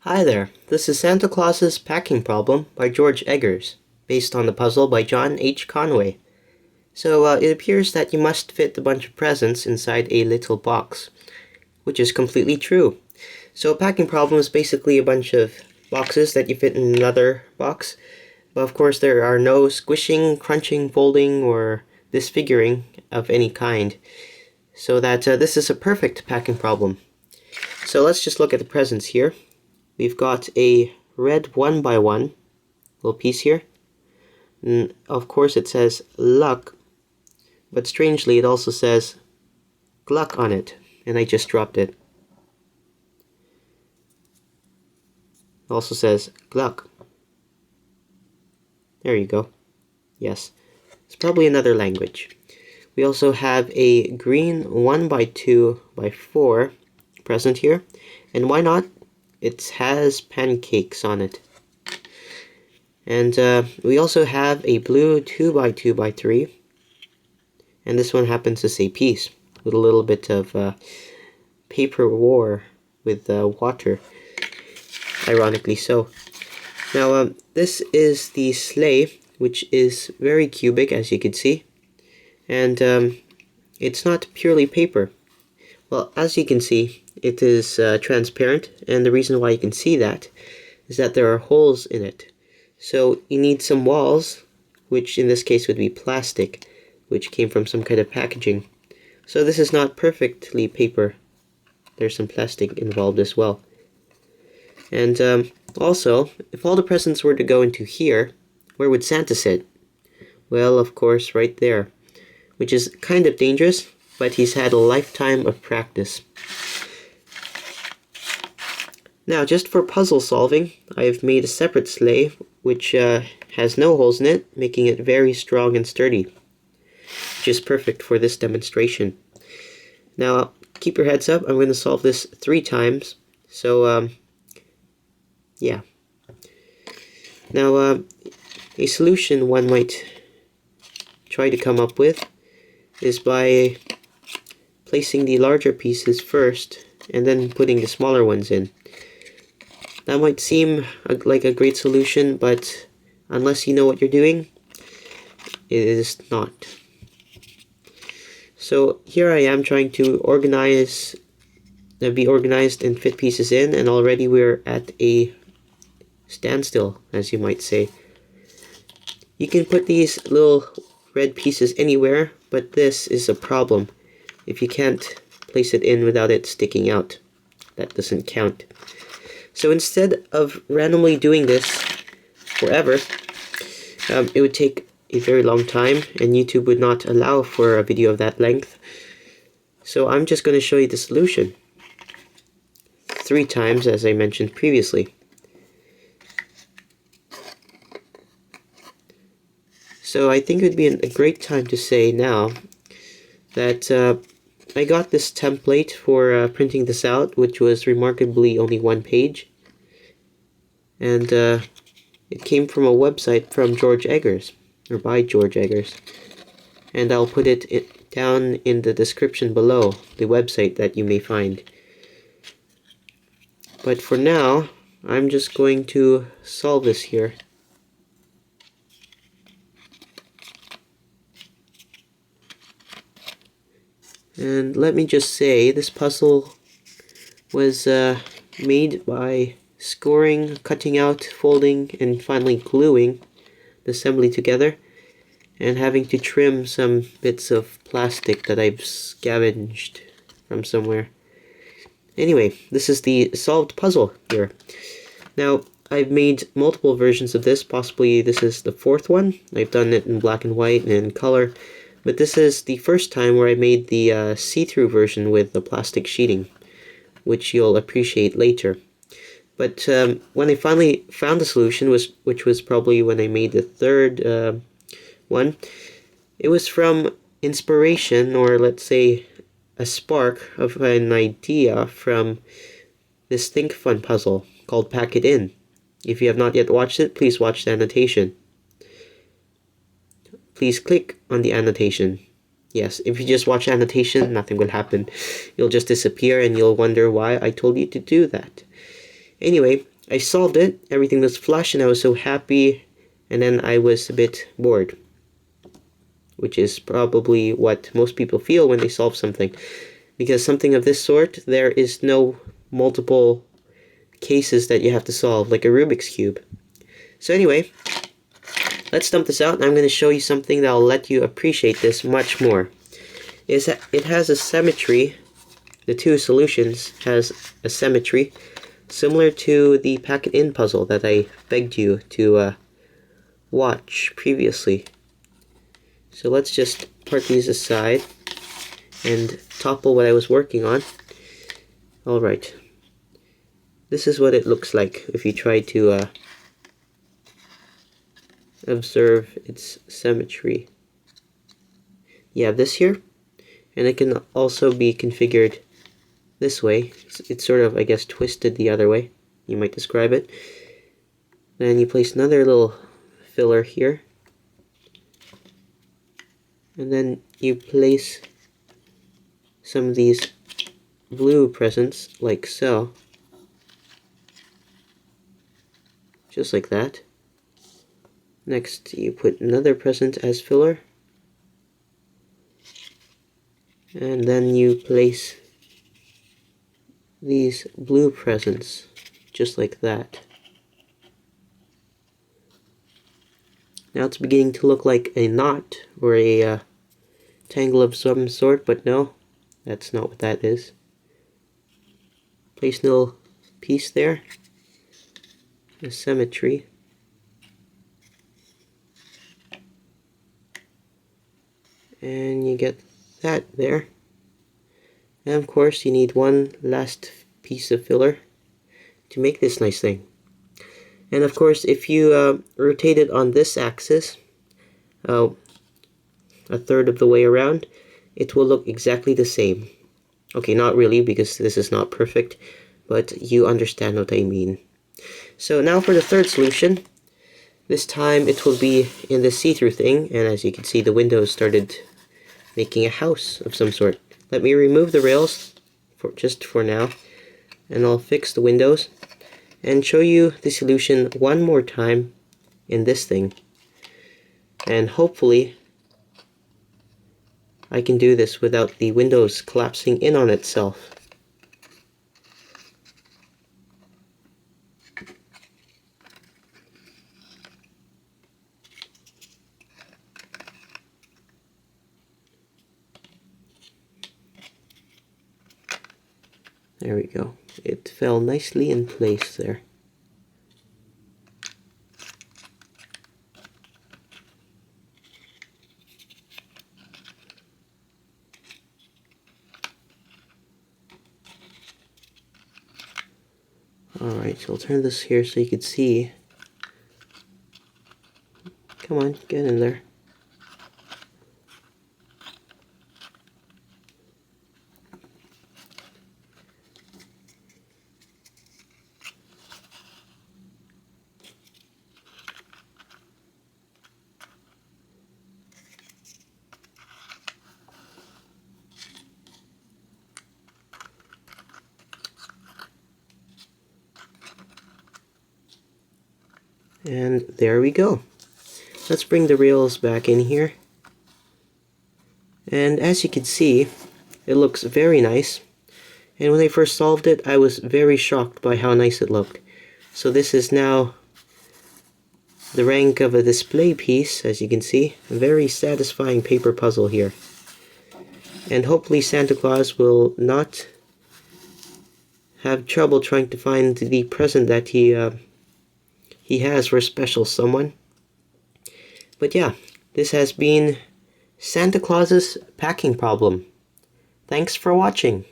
Hi there, this is Santa Claus's Packing Problem by George Eggers, based on the puzzle by John H. Conway. So it appears that you must fit a bunch of presents inside a little box, which is completely true. So a packing problem is basically a bunch of boxes that you fit in another box, but of course there are no squishing, crunching, folding, or disfiguring of any kind, so that this is a perfect packing problem. So let's just look at the presents here. We've got a red 1x1 little piece here. And of course it says luck, but strangely it also says Gluck on it, and I just dropped it. It also says Gluck. There you go. Yes, it's probably another language. We also have a green 1x2x4 present here, and why not? It has pancakes on it. And we also have a blue 2x2x3, and this one happens to say peace, with a little bit of paper war with water, ironically so. Now this is the sleigh, which is very cubic, as you can see, and it's not purely paper. Well, as you can see, it is transparent, and the reason why you can see that is that there are holes in it. So you need some walls, which in this case would be plastic, which came from some kind of packaging. So this is not perfectly paper. There's some plastic involved as well. And also, if all the presents were to go into here, where would Santa sit? Well, of course, right there, which is kind of dangerous, but he's had a lifetime of practice. Now, just for puzzle solving, I have made a separate sleigh, which has no holes in it, making it very strong and sturdy, which is perfect for this demonstration. Now, keep your heads up, I'm going to solve this 3 times, so, yeah. Now, a solution one might try to come up with is by placing the larger pieces first and then putting the smaller ones in. That might seem like a great solution, but unless you know what you're doing, it is not. So here I am trying to be organized and fit pieces in, and already we're at a standstill, as you might say. You can put these little red pieces anywhere, but this is a problem. If you can't place it in without it sticking out, that doesn't count. So instead of randomly doing this forever, it would take a very long time, and YouTube would not allow for a video of that length. So I'm just going to show you the solution 3 times, as I mentioned previously. So I think it would be a great time to say now that I got this template for printing this out, which was remarkably only 1 page. And it came from a website from George Eggers, or by George Eggers. And I'll put it down in the description below, the website that you may find. But for now, I'm just going to solve this here. And let me just say, this puzzle was made by scoring, cutting out, folding, and finally gluing the assembly together, and having to trim some bits of plastic that I've scavenged from somewhere. Anyway, this is the solved puzzle here. Now, I've made multiple versions of this. Possibly this is the 4th one. I've done it in black and white and in color. But this is the first time where I made the see-through version with the plastic sheeting, which you'll appreciate later. But when I finally found the solution, which was probably when I made the 3rd one, it was from inspiration, or let's say a spark of an idea from this Think Fun puzzle called Pack It In. If you have not yet watched it, please watch the annotation. Please click on the annotation. Yes, if you just watch annotation, nothing will happen. You'll just disappear and you'll wonder why I told you to do that. Anyway, I solved it, everything was flush, and I was so happy, and then I was a bit bored. Which is probably what most people feel when they solve something. Because something of this sort, there is no multiple cases that you have to solve, like a Rubik's Cube. So anyway, let's dump this out, and I'm going to show you something that will let you appreciate this much more. Is that it has a symmetry, the two solutions has a symmetry, similar to the pack-it-in puzzle that I begged you to watch previously. So let's just part these aside and topple what I was working on. Alright. This is what it looks like if you try to observe its symmetry. You have this here, and it can also be configured this way. It's sort of, I guess, twisted the other way, you might describe it. Then you place another little filler here. And then you place some of these blue presents, like so. Just like that. Next, you put another present as filler. And then you place these blue presents, just like that. Now it's beginning to look like a knot, or a tangle of some sort, but no, that's not what that is. Place a little piece there, a symmetry. And you get that there. And of course you need one last piece of filler to make this nice thing. And of course if you rotate it on this axis, a third of the way around, it will look exactly the same. Okay, not really, because this is not perfect, but you understand what I mean. So now for the third solution. This time it will be in the see-through thing, and as you can see, the windows started making a house of some sort. Let me remove the rails just for now, and I'll fix the windows and show you the solution one more time in this thing. And hopefully I can do this without the windows collapsing in on itself. There we go. It fell nicely in place there. Alright, so I'll turn this here so you can see. Come on, get in there. And there we go. Let's bring the rails back in here. And as you can see, it looks very nice. And when I first solved it, I was very shocked by how nice it looked. So this is now the rank of a display piece, as you can see. A very satisfying paper puzzle here. And hopefully Santa Claus will not have trouble trying to find the present that he has for a special someone. But yeah, this has been Santa Claus's packing problem. Thanks for watching.